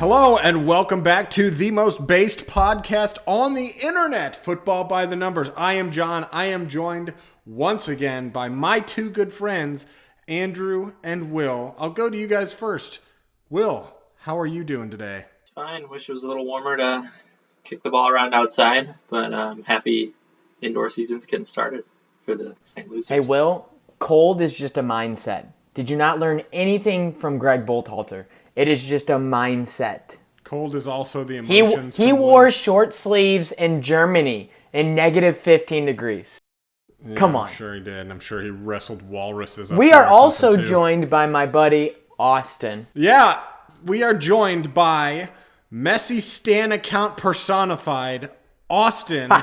Hello and welcome back to the most based podcast on the internet, Football by the Numbers. I am John. I am joined once again by my two good friends, Andrew and Will. I'll go to you guys first. Will, how are you doing today? Fine. Wish it was a little warmer to kick the ball around outside, but I'm happy indoor season's getting started for the St. Louis. Hey, Will, cold is just a mindset. Did you not learn anything from Greg Berhalter? It is just a mindset. Cold is also the emotions. He wore short sleeves in Germany in negative 15 degrees. Yeah, Come on. I'm sure he did, and I'm sure he wrestled walruses up We there are or also something, too. joined by my buddy, Austin. Yeah, we are joined by Messi Stan account personified, Austin,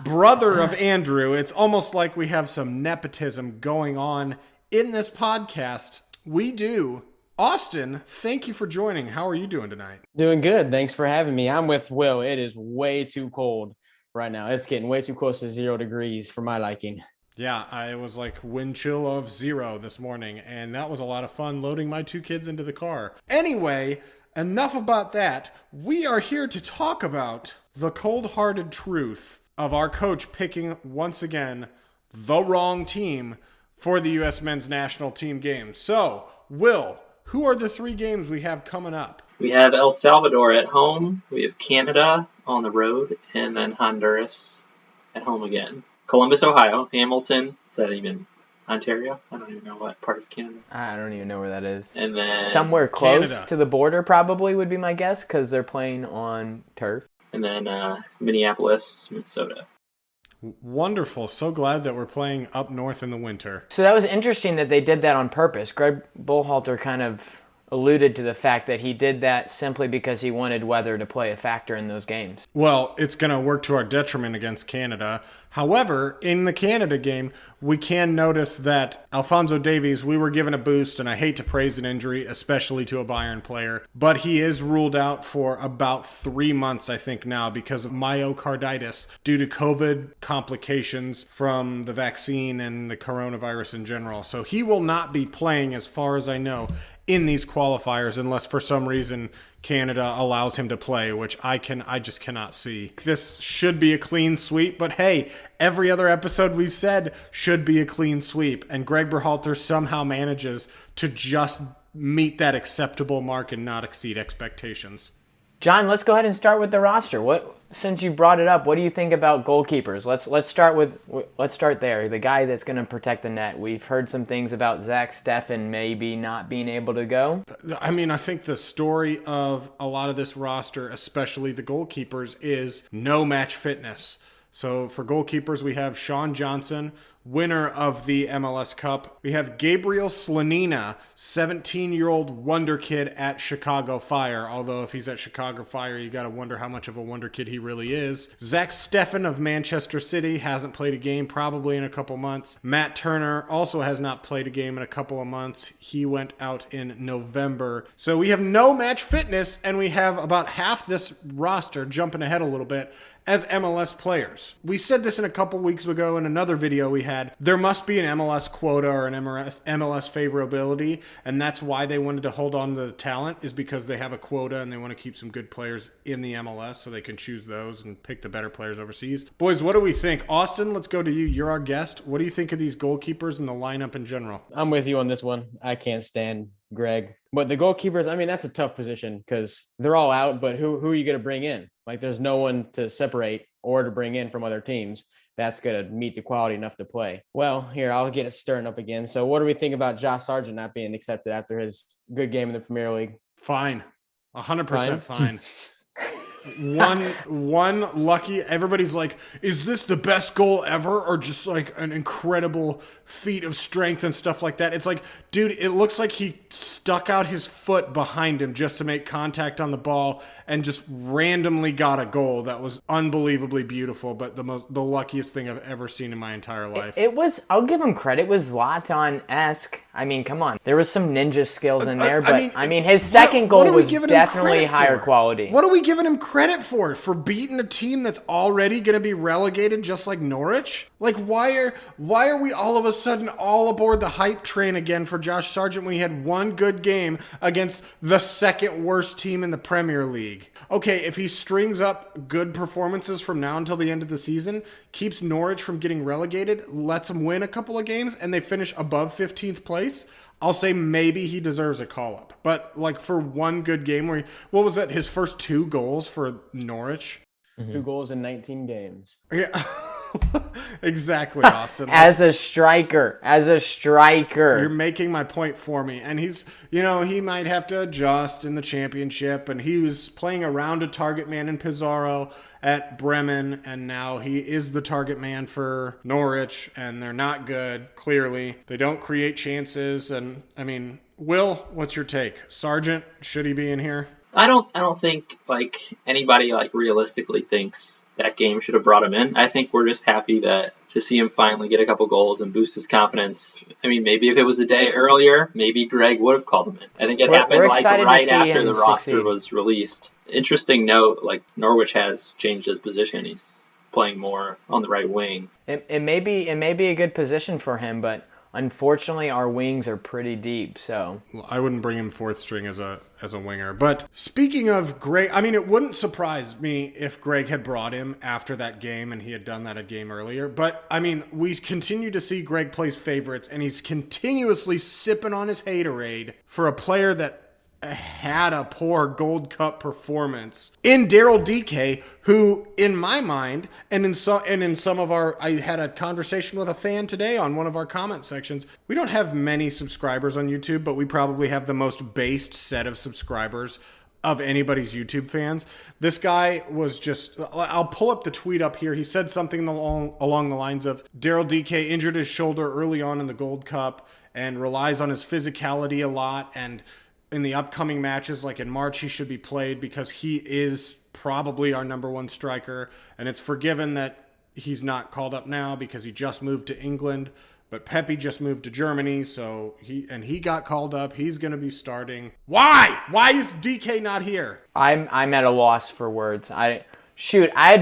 brother of Andrew. It's almost like we have some nepotism going on in this podcast. We do. Austin, thank you for joining. How are you doing tonight? Doing good. Thanks for having me. I'm with Will. It is way too cold right now. It's getting way too close to 0 degrees for my liking. Yeah, I was like wind chill of 0 this morning, and that was a lot of fun loading my two kids into the car. Anyway, enough about that. We are here to talk about the cold-hearted truth of our coach picking, once again, the wrong team for the U.S. men's national team game. So, Will, who are the 3 games we have coming up? We have El Salvador at home, we have Canada on the road, and then Honduras at home again. Columbus, Ohio, Hamilton, is that even Ontario? I don't even know what part of Canada. I don't even know where that is. And then Somewhere close Canada. to the border probably would be my guess because they're playing on turf. And then Minneapolis, Minnesota. Wonderful. So glad that we're playing up north in the winter. So that was interesting that they did that on purpose. Greg Berhalter kind of alluded to the fact that he did that simply because he wanted weather to play a factor in those games. Well, it's going to work to our detriment against Canada. However, in the Canada game, we can notice that Alphonso Davies, we were given a boost, and I hate to praise an injury, especially to a Bayern player, but he is ruled out for about 3 months, I think now, because of myocarditis due to COVID complications from the vaccine and the coronavirus in general. So he will not be playing, as far as I know, in these qualifiers unless for some reason Canada allows him to play, which I just cannot see. This should be a clean sweep, but hey, every other episode we've said should be a clean sweep, and Greg Berhalter somehow manages to just meet that acceptable mark and not exceed expectations. John, let's go ahead and start with the roster. Since you brought it up, what do you think about goalkeepers? Let's start there. The guy that's going to protect the net. We've heard some things about Zach Steffen maybe not being able to go. I mean, I think the story of a lot of this roster, especially the goalkeepers, is no match fitness. So for goalkeepers, we have Sean Johnson, winner of the MLS Cup. We have Gabriel Slonina, 17-year-old wonder kid at Chicago Fire. Although if he's at Chicago Fire, you got to wonder how much of a wonder kid he really is. Zach Steffen of Manchester City hasn't played a game probably in a couple months. Matt Turner also has not played a game in a couple of months. He went out in November. So we have no match fitness, and we have about half this roster, jumping ahead a little bit, as MLS players. We said this in a couple weeks ago in another video we had. There must be an MLS quota or an MLS favorability, and that's why they wanted to hold on to the talent, is because they have a quota and they want to keep some good players in the MLS so they can choose those and pick the better players overseas. Boys, what do we think? Austin, let's go to you. You're our guest. What do you think of these goalkeepers and the lineup in general? I'm with you on this one. I can't stand Greg. But the goalkeepers, I mean, that's a tough position because they're all out, but who are you going to bring in? Like, there's no one to separate or to bring in from other teams that's going to meet the quality enough to play. Well, here, I'll get it stirring up again. So what do we think about Josh Sargent not being accepted after his good game in the Premier League? Fine. 100% fine. One lucky, everybody's like, is this the best goal ever or just like an incredible feat of strength and stuff like that? It's like, dude, it looks like he stuck out his foot behind him just to make contact on the ball and just randomly got a goal that was unbelievably beautiful, but the luckiest thing I've ever seen in my entire life. It was, I'll give him credit, it was Zlatan-esque. I mean, come on. There was some ninja skills in there, but I mean, his second goal what are we was giving him definitely credit higher for? quality. What are we giving him credit for? For beating a team that's already going to be relegated just like Norwich? Like, why are we all of a sudden all aboard the hype train again for Josh Sargent when he had one good game against the second worst team in the Premier League? Okay, if he strings up good performances from now until the end of the season, keeps Norwich from getting relegated, lets them win a couple of games, and they finish above 15th place, I'll say maybe he deserves a call-up. But, like, for one good game where what was that, his first 2 goals for Norwich? 2 goals in 19 games. Yeah, exactly, Austin. As a striker. You're making my point for me. And he's, he might have to adjust in the championship. And he was playing around a target man in Pizarro at Bremen. And now he is the target man for Norwich. And they're not good, clearly. They don't create chances. And, I mean, Will, what's your take? Sargent, should he be in here? I don't think anybody realistically thinks that game should have brought him in. I think we're just happy to see him finally get a couple goals and boost his confidence. I mean, maybe if it was a day earlier, maybe Greg would have called him in. I think it happened right after the roster was released. Interesting note, Norwich has changed his position. He's playing more on the right wing. It may be a good position for him, but unfortunately, our wings are pretty deep, so I wouldn't bring him 4th string as a winger. But speaking of Greg, I mean, it wouldn't surprise me if Greg had brought him after that game and he had done that a game earlier. But, I mean, we continue to see Greg plays favorites, and he's continuously sipping on his haterade for a player that had a poor Gold Cup performance in Daryl Dike, who, in my mind, and in some of our, I had a conversation with a fan today on one of our comment sections. We don't have many subscribers on YouTube, but we probably have the most based set of subscribers of anybody's YouTube fans. This guy was just, I'll pull up the tweet up here. He said something along the lines of, Daryl Dike injured his shoulder early on in the Gold Cup and relies on his physicality a lot, and in the upcoming matches, like in March, he should be played because he is probably our number 1 striker. And it's forgiven that he's not called up now because he just moved to England. But Pepe just moved to Germany, so he got called up. He's going to be starting. Why? Why is DK not here? I'm at a loss for words. I'd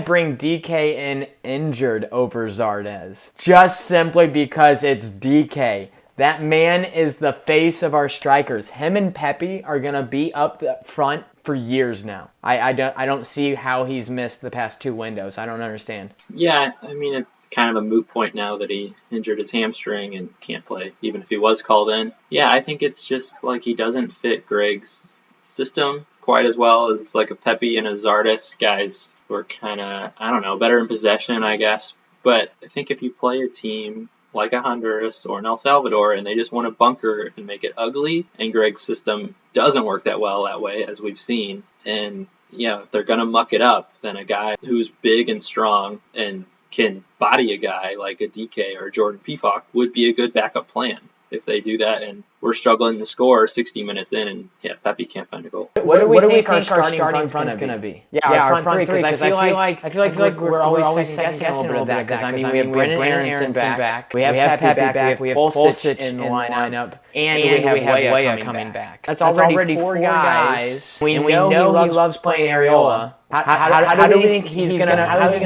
bring DK in injured over Zardes. Just simply because it's DK. That man is the face of our strikers. Him and Pepe are going to be up the front for years now. I don't see how he's missed the past 2 windows. I don't understand. Yeah, I mean, it's kind of a moot point now that he injured his hamstring and can't play, even if he was called in. Yeah, I think it's just he doesn't fit Greg's system quite as well as a Pepe and a Zardes. Guys who are kind of, better in possession, I guess. But I think if you play a team like a Honduras or an El Salvador, and they just want to bunker and make it ugly, and Greg's system doesn't work that well that way, as we've seen. And, if they're going to muck it up, then a guy who's big and strong and can body a guy like a DK or Jordan Pefok would be a good backup plan if they do that. And we're struggling to score 60 minutes in, and Pepe can't find a goal. What do we think our starting front's going to be? Yeah, our front three, because I feel like we're always second guessing a little bit of that. Because we have Brennan Aronson back, we have Pepe back, we have Pulisic in the lineup, and we have Weah coming back. That's already 4 guys. We know he loves playing Areola. How do we think he's going to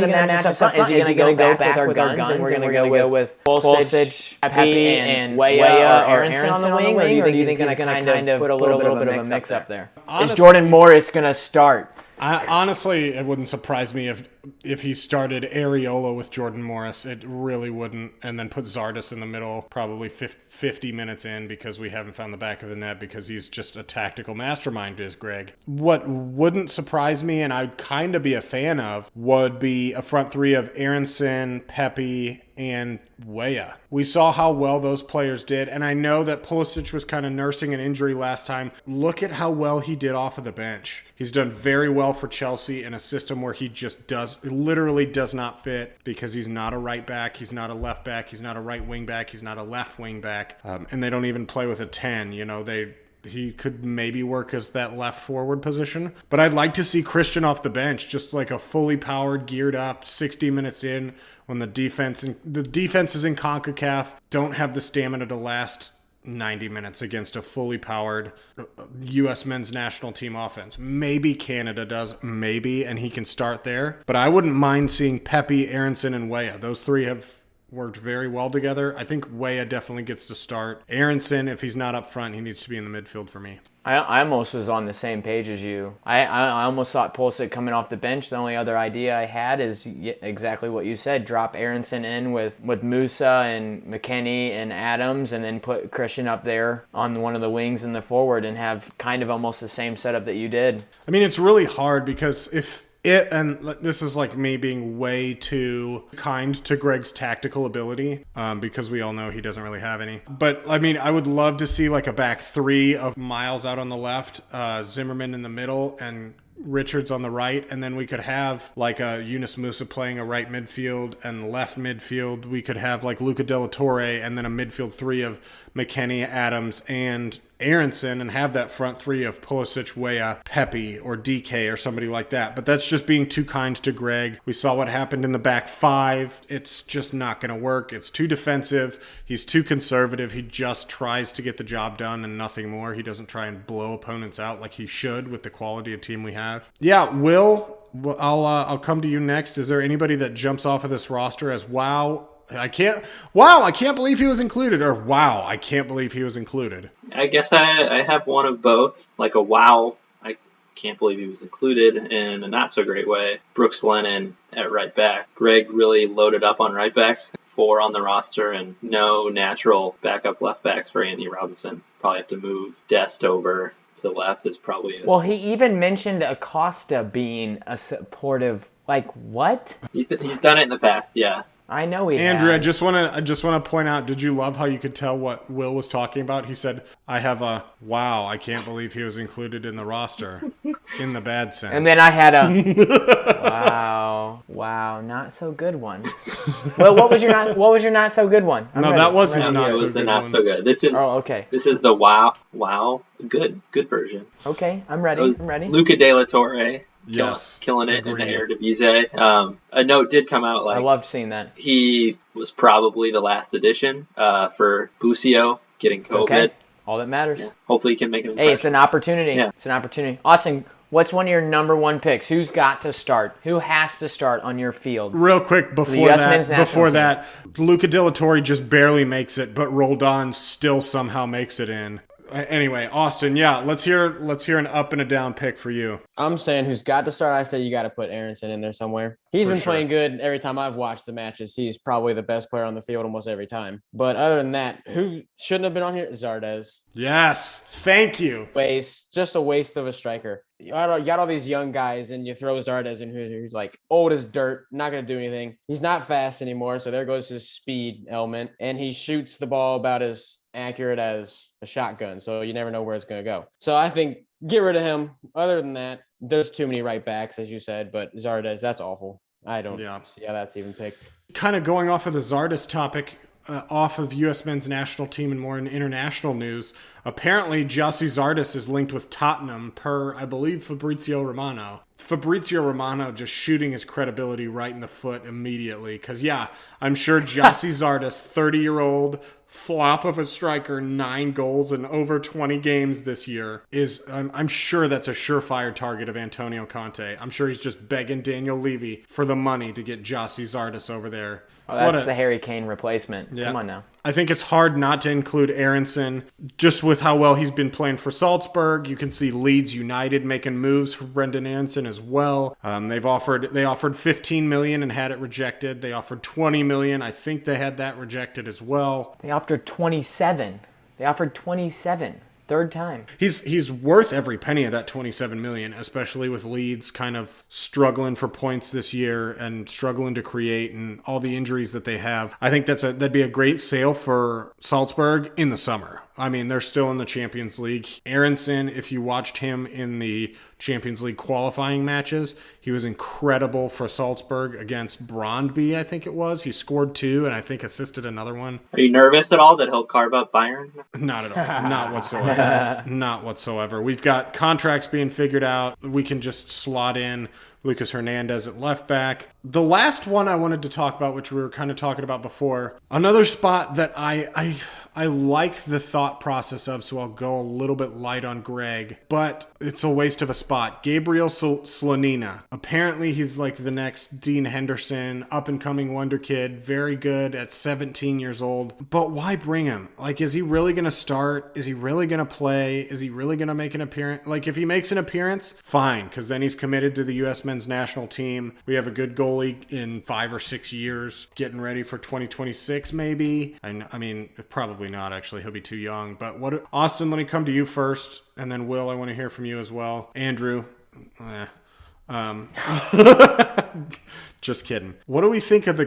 match up front? Is he going to go back with our guns, and we're going to go with Pulisic, Pepe, and Weah or Aronson on the wing? Or do you think he's going to kind of put a little bit of a mix up there? Honestly, is Jordan Morris going to start? Honestly, it wouldn't surprise me if he started Areola with Jordan Morris. It really wouldn't. And then put Zardes in the middle probably 50 minutes in because we haven't found the back of the net because he's just a tactical mastermind, is Greg. What wouldn't surprise me, and I'd kind of be a fan of, would be a front 3 of Aronson, Pepe, and Weah. We saw how well those players did, and I know that Pulisic was kind of nursing an injury last time. Look at how well he did off of the bench. He's done very well for Chelsea in a system where he just literally does not fit because he's not a right back, he's not a left back, he's not a right wing back, he's not a left wing back, and they don't even play with a 10. He could maybe work as that left forward position. But I'd like to see Christian off the bench, just like a fully powered, geared up 60 minutes in when the defenses in CONCACAF don't have the stamina to last 90 minutes against a fully powered U.S. men's national team offense. Maybe Canada does, maybe, and he can start there. But I wouldn't mind seeing Pepe, Aronson, and Weah. Those three have worked very well together. I think Weah definitely gets to start. Aronson, if he's not up front, he needs to be in the midfield for me. I almost was on the same page as you. I almost thought Pulisic coming off the bench. The only other idea I had is exactly what you said. Drop Aronson in with Musa and McKennie and Adams, and then put Christian up there on one of the wings in the forward and have kind of almost the same setup that you did. I mean, it's really hard because and this is like me being way too kind to Greg's tactical ability, because we all know he doesn't really have any. But I mean, I would love to see like a back three of Miles out on the left, Zimmerman in the middle, and Richards on the right, and then we could have like a Yunus Musa playing a right midfield and left midfield. We could have like Luca De La Torre and then a midfield three of McKennie, Adams, and Aronson, and have that front three of Pulisic, Weah, Pepe, or DK or somebody like that. But that's just being too kind to Greg. We saw what happened in the back five. It's just not going to work. It's too defensive. He's too conservative. He just tries to get the job done and nothing more. He doesn't try and blow opponents out like he should with the quality of team we have. Yeah, Will, I'll come to you next. Is there anybody that jumps off of this roster as I can't believe he was included, or wow, I can't believe he was included? I guess I have one of both, like a wow, I can't believe he was included, in a not so great way. Brooks Lennon at right back. Greg really loaded up on right backs, 4 on the roster, and no natural backup left backs for Andy Robinson. Probably have to move Dest over to left is probably. Well, he even mentioned Acosta being a supportive. Like what? He's done it in the past, yeah. I know he Andrew, has. I just want to point out, did you love how you could tell what Will was talking about? He said, I have a, wow, I can't believe he was included in the roster, in the bad sense. And then I had a, wow, not so good one. Well, what was your not so good one? That was his not so good. It was the not one. so good. This is okay. This is the wow, good version. Okay, I'm ready. I'm ready. Luca De La Torre. Yes, killing it agreed. in the Eredivisie. A note did come out, like, I loved seeing that. he was probably the last addition for Busio getting COVID. Okay, all that matters. Yeah. Hopefully he can make an impression. Hey, it's an opportunity. Yeah. It's an opportunity. Austin, what's one of your number one picks? Who's got to start? Who has to start on your field? Real quick, before that, Luca De La Torre just barely makes it, but Roldan still somehow makes it in. Anyway, Austin, yeah, let's hear an up and a down pick for you. I'm saying who's got to start. I say you got to put Aronson in there somewhere. He's been playing good every time I've watched the matches. He's probably the best player on the field almost every time. But other than that, who shouldn't have been on here? Zardes. Yes, thank you. Just a waste of a striker. You got all these young guys, and you throw Zardes in who's like old as dirt, not going to do anything. He's not fast anymore, so there goes his speed element. And he shoots the ball about as accurate as a shotgun, so you never know where it's going to go. So I think get rid of him. Other than that, there's too many right backs, as you said, but Zardes, that's awful. I don't see how that's even picked. Kind of going off of the Zardes topic, off of U.S. men's national team and more in international news, apparently Gyasi Zardes is linked with Tottenham per, I believe, Fabrizio Romano. Fabrizio Romano just shooting his credibility right in the foot immediately. Because, yeah, I'm sure Gyasi Zardes, 30-year-old flop of a striker, 9 goals in over 20 games this year, is, I'm sure that's a surefire target of Antonio Conte. I'm sure he's just begging Daniel Levy for the money to get Gyasi Zardes over there. Oh, that's the Harry Kane replacement. Yeah. Come on now. I think it's hard not to include Aronson, just with how well he's been playing for Salzburg. You can see Leeds United making moves for Brendan Aronson as well. They offered 15 million and had it rejected. They offered 20 million. I think they had that rejected as well. They offered 27. Third time. He's worth every penny of that 27 million, especially with Leeds kind of struggling for points this year and struggling to create and all the injuries that they have. I think that'd be a great sale for Salzburg in the summer. I mean, they're still in the Champions League. Aronson, if you watched him in the Champions League qualifying matches, he was incredible for Salzburg against Brøndby, I think it was. He scored 2 and I think assisted another one. Are you nervous at all that he'll carve up Bayern? Not at all. Not whatsoever. Not whatsoever. We've got contracts being figured out. We can just slot in Lucas Hernandez at left back. The last one I wanted to talk about, which we were kind of talking about before, another spot that I like the thought process of, so I'll go a little bit light on Greg, but it's a waste of a spot. Gabriel Slonina. Apparently he's like the next Dean Henderson, up-and-coming wonder kid, very good at 17 years old. But why bring him? Like, is he really going to start? Is he really going to play? Is he really going to make an appearance? Like, if he makes an appearance, fine, because then he's committed to the U.S. men's national team. We have a good goalie in 5 or 6 years, getting ready for 2026 maybe. I mean, probably not, actually. He'll be too young. But what, Austin, let me come to you first, and then Will, I want to hear from you as well. Andrew, just kidding. What do we think of the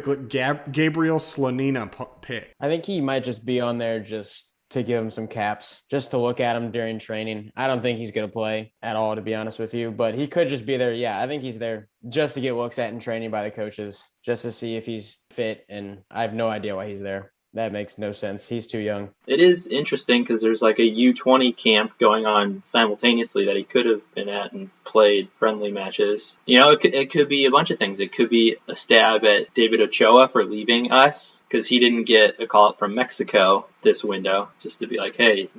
Gabriel Slonina pick? I think he might just be on there just to give him some caps, just to look at him during training. I don't think he's going to play at all, to be honest with you, but he could just be there. Yeah, I think he's there just to get looks at in training by the coaches, just to see if he's fit, and I have no idea why he's there. That makes no sense. He's too young. It is interesting because there's like a U20 camp going on simultaneously that he could have been at and played friendly matches. You know, it could be a bunch of things. It could be a stab at David Ochoa for leaving us because he didn't get a call up from Mexico this window, just to be like, hey,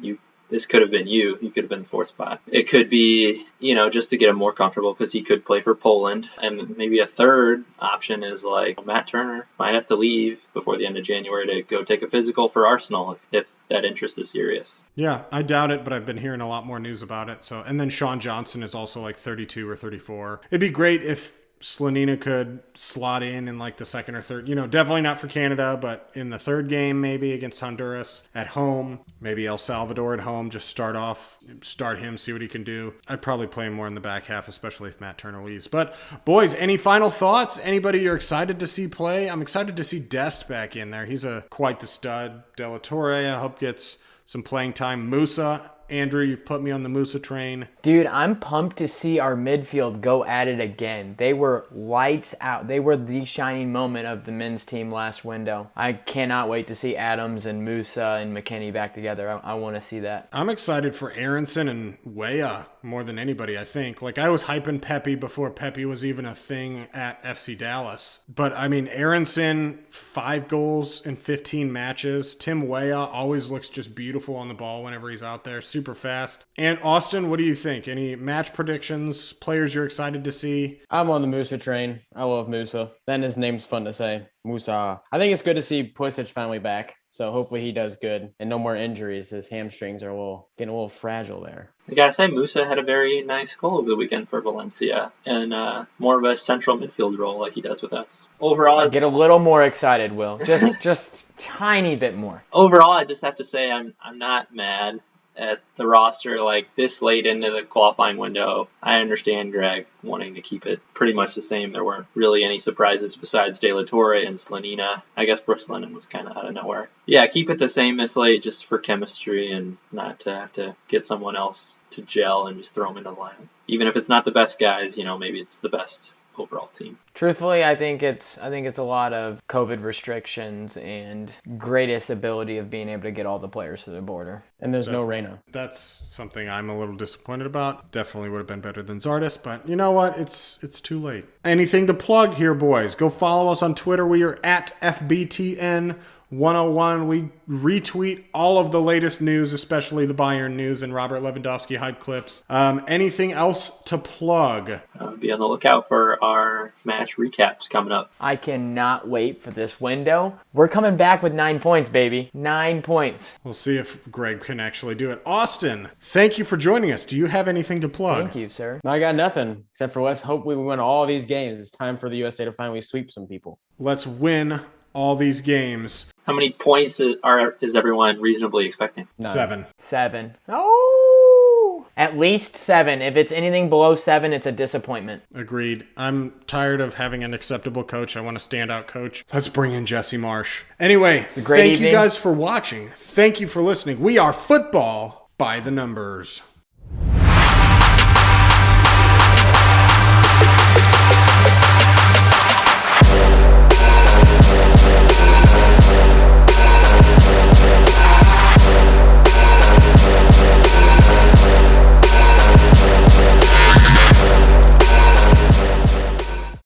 this could have been you. You could have been the fourth spot. It could be, you know, just to get him more comfortable because he could play for Poland. And maybe a third option is like Matt Turner might have to leave before the end of January to go take a physical for Arsenal if that interest is serious. Yeah, I doubt it, but I've been hearing a lot more news about it. So, and then Sean Johnson is also like 32 or 34. It'd be great if Slonina could slot in like the second or third, you know, definitely not for Canada, but in the third game, maybe against Honduras at home, maybe El Salvador at home, just start him, see what he can do. I'd probably play him more in the back half, especially if Matt Turner leaves. But boys, any final thoughts? Anybody you're excited to see play? I'm excited to see Dest back in there. He's quite the stud. De La Torre, I hope gets some playing time. Musa, Andrew, you've put me on the Musa train. Dude, I'm pumped to see our midfield go at it again. They were lights out. They were the shining moment of the men's team last window. I cannot wait to see Adams and Musa and McKinney back together. I want to see that. I'm excited for Aronson and Weah more than anybody, I think. Like, I was hyping Pepe before Pepe was even a thing at FC Dallas. But, I mean, Aronson, 5 goals in 15 matches. Tim Weah always looks just beautiful on the ball whenever he's out there. Super fast. And Austin, what do you think? Any match predictions, players you're excited to see? I'm on the Musa train. I love Musa. Then his name's fun to say. Musa. I think it's good to see Pulisic finally back. So hopefully he does good and no more injuries. His hamstrings are getting a little fragile there. I gotta say, Musa had a very nice goal over the weekend for Valencia and more of a central midfield role like he does with us. Overall, Get a little more excited, Will. Just tiny bit more. Overall, I just have to say I'm not mad at the roster like this late into the qualifying window. I understand Greg wanting to keep it pretty much the same. There weren't really any surprises besides De La Torre and Slonina. I guess Brooks Lennon was kind of out of nowhere. Yeah, keep it the same this late just for chemistry and not to have to get someone else to gel and just throw them into the lineup. Even if it's not the best guys, you know, maybe it's the best overall team. Truthfully, I think it's a lot of COVID restrictions and greatest ability of being able to get all the players to the border. And there's no Reyna. That's something I'm a little disappointed about. Definitely would have been better than Zardes, but you know what? It's too late. Anything to plug here, boys? Go follow us on Twitter. We are at FBTN 101. We retweet all of the latest news, especially the Bayern news and Robert Lewandowski hype clips. Anything else to plug? Be on the lookout for our match recaps coming up. I cannot wait for this window. We're coming back with 9 points, baby. 9 points. We'll see if Greg can actually do it. Austin, thank you for joining us. Do you have anything to plug? Thank you, sir. I got nothing except for let's hope we win all these games. It's time for the USA to finally sweep some people. Let's win all these games. How many points is everyone reasonably expecting? 7. 7. Oh! At least 7. If it's anything below 7, it's a disappointment. Agreed. I'm tired of having an acceptable coach. I want a standout coach. Let's bring in Jesse Marsh. Anyway, thank you guys for watching. Thank you for listening. We are Football by the Numbers.